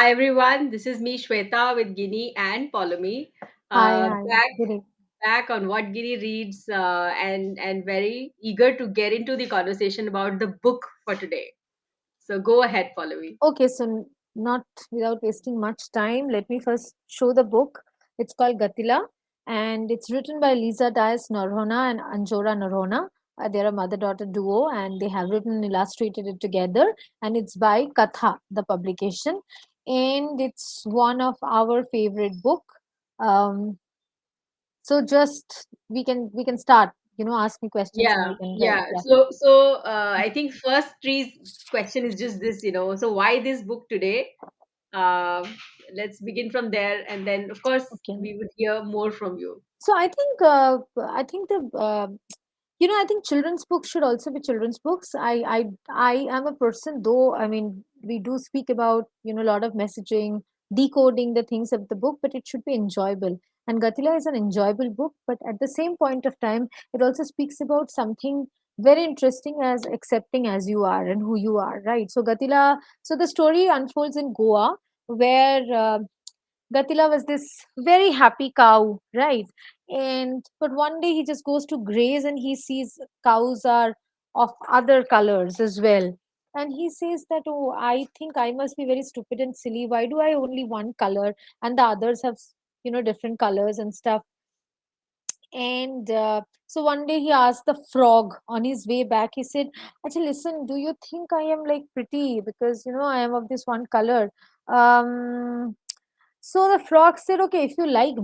Hi everyone, this is me Shweta with Guinea and Polomi. Hi, Uh, hi. back Good evening. back on what Guinea reads, and very eager to get into the conversation about the book for today. So go ahead, Polomi. Okay, so not without wasting much time, let me first show the book. It's called Gatila and it's written by Lisa Dias Norhona and Anjora Norhona. They're a mother-daughter duo and they have written and illustrated it together. And it's by Katha, the publication. And it's one of our favorite book. Um, so just we can start, ask me questions and Yeah, we can go. yeah. Yeah. So I think first three question is just this. So why this book today? Um, let's begin from there, and then of course Okay. we would hear more from you. So I think the I think children's books should also be children's books. I am a person, though. I mean, we do speak about a lot of messaging, decoding the things of the book, but it should be enjoyable. And Gatila is an enjoyable book, but at the same point of time, it also speaks about something very interesting as accepting as you are and who you are, right? So Gatila, so the story unfolds in Goa, where Gatila was this very happy cow, right? And but one day he just goes to graze and he sees cows are of other colors as well. And he says that, oh, I think I must be very stupid and silly. Why do I only one color and the others have, different colors and stuff? And so one day he asked the frog on his way back. He said, "Actually, listen, do you think I am like pretty because I am of this one color?" So the frog said, "Okay, if you like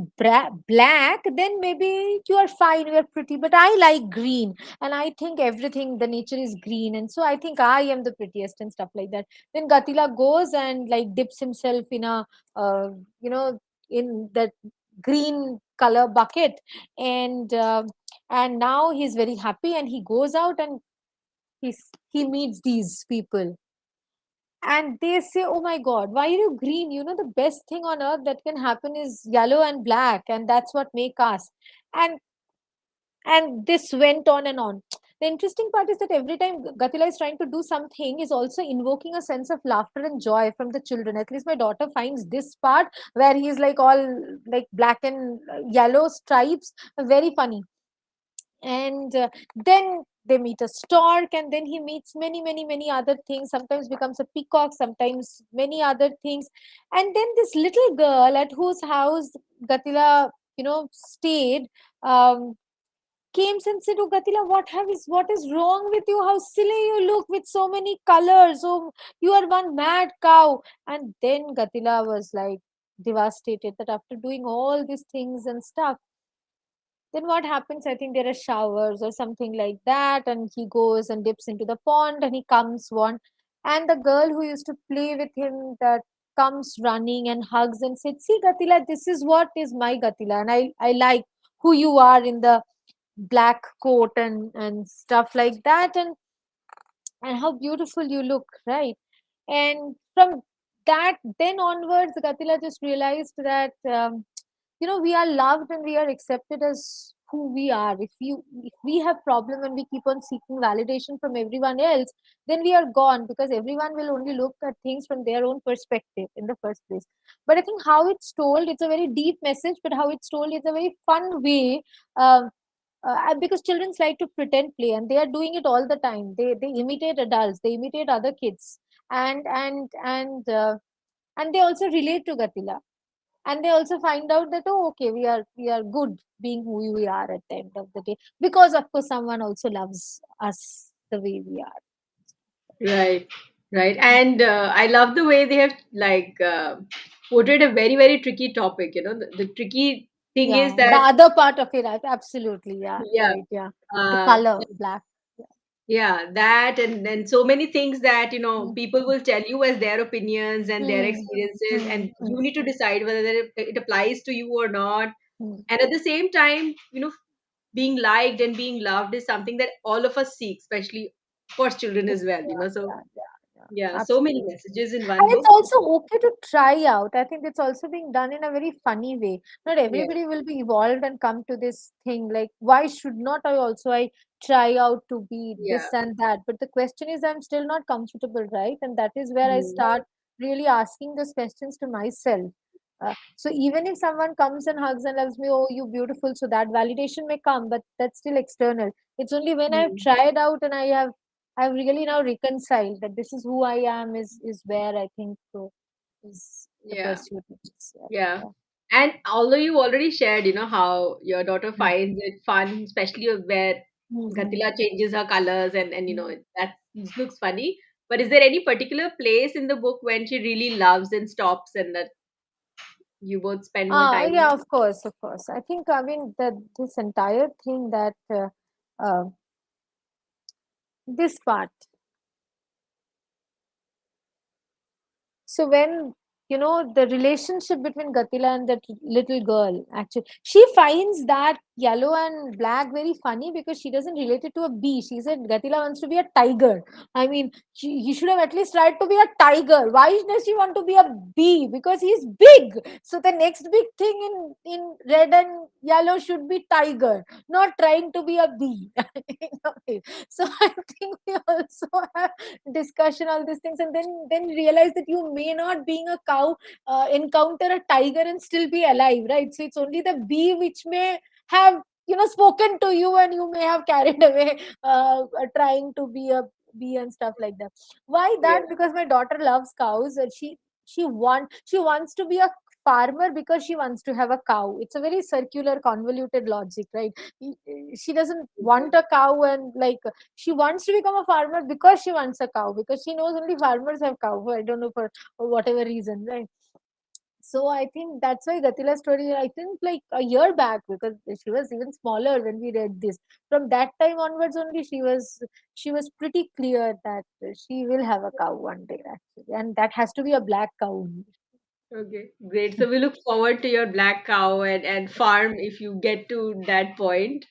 black, then maybe you are fine, you are pretty. But I like green, and I think everything, the nature is green, and so I think I am the prettiest and stuff like that." Then Gatila goes and like dips himself in a, uh, you know, in that green color bucket, and now he's very happy, and he goes out and he meets these people and they say, "Oh my god, why are you green? The best thing on earth that can happen is yellow and black, and that's what make us." And and this went on and on. The interesting part is that every time Gatila is trying to do something, is also invoking a sense of laughter and joy from the children. At least my daughter finds this part where he's like all like black and yellow stripes very funny. And then they meet a stork, and then he meets many many many other things, sometimes becomes a peacock, sometimes many other things. And then this little girl at whose house Gatila stayed, um, came and said, "Oh Gatila, what is wrong with you? How silly you look with so many colors. Oh, you are one mad cow." And then Gatila was like devastated that after doing all these things and stuff, then what happens? I think there are showers or something like that, and he goes and dips into the pond and he comes one. And the girl who used to play with him that comes running and hugs and said, "See, Gatila, this is what is my Gatila, and I like who you are in the black coat and stuff like that, and how beautiful you look, right?" And from that then onwards, Gatila just realized that we are loved and we are accepted as who we are. If we have problem and we keep on seeking validation from everyone else, then we are gone, because everyone will only look at things from their own perspective in the first place. But I think how it's told, it's a very deep message, but how it's told is a very fun way. Because children like to pretend play and they are doing it all the time. They imitate adults, they imitate other kids, and they also relate to Gatila, and they also find out that, oh, okay, we are good being who we are at the end of the day, because of course someone also loves us the way we are. Right, right. And I love the way they have portrayed a very, very tricky topic. The tricky thing Yeah, is the that, other part of it, absolutely, yeah, yeah, right, yeah, the uh, color black. Yeah. yeah, that and so many things that, Mm, people will tell you as their opinions and their mm, experiences, and mm, you mm, need to decide whether it applies to you or not. mm. And at the same time, being liked and being loved is something that all of us seek, especially for children Yeah, as well. So yeah, yeah, yeah, yeah, so many absolutely. messages in one And it's book. also okay to try out. I think it's also being done in a very funny way. Not Yeah, everybody will be evolved and come to this thing like, why should not I try out to be yeah. this and that? But the question is, I'm still not comfortable, right? And that is where I Hmm. start. really asking those questions to myself. So even if someone comes and hugs and loves me, oh, you beautiful, so that validation may come, but that's still external. It's only when I've Mm. tried out and I've really now reconciled that this is who I am, is where I think so is the Yeah. pursuit. Which is, Yeah. yeah. And although you already shared, how your daughter Mm. finds it fun, especially where Mhm. Gatila changes her colors and Mm. that looks funny. But is there any particular place in the book when she really loves and stops and that you both spend more time Yeah, on? of course, of course. I think, I mean, that this entire thing that uh, this part. So when the relationship between Gatila and that little girl, actually, she finds that yellow and black very funny because she doesn't relate it to a bee. She said Gatila wants to be a tiger. I mean, he should have at least tried to be a tiger. Why does she want to be a bee? Because he's big. So the next big thing in red and yellow should be tiger, not trying to be a bee. So I think we also have discussion all these things, and then realize that you may not, being a cow, encounter a tiger and still be alive, right? So it's only the bee which may have spoken to you, and you may have carried away trying to be a bee and stuff like that. Why Yeah. that? Because my daughter loves cows, and she wants to be a farmer because she wants to have a cow. It's a very circular, convoluted logic, right? She doesn't Okay. want a cow, and like, she wants to become a farmer because she wants a cow, because she knows only farmers have cow. I don't know, for whatever reason, right? So I think that's why Gatila's story, I think, like a year back, because she was even smaller when we read this. From that time onwards only, she was pretty clear that she will have a cow one day, actually, and that has to be a black cow only. Okay, great. So we look forward to your black cow and farm if you get to that point.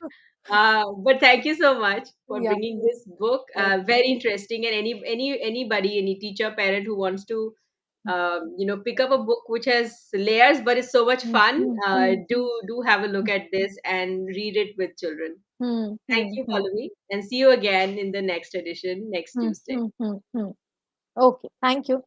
But thank you so much for Yeah, bringing this book. yeah. Very interesting, and anybody, any teacher, parent who wants to, pick up a book which has layers but is so much Hmm, fun, hmm, hmm, do have a look at this and read it with children. hmm, Thank hmm, you, hmm, Pallavi, and see you again in the next edition next hmm, Tuesday. hmm, hmm, hmm. Okay, thank you.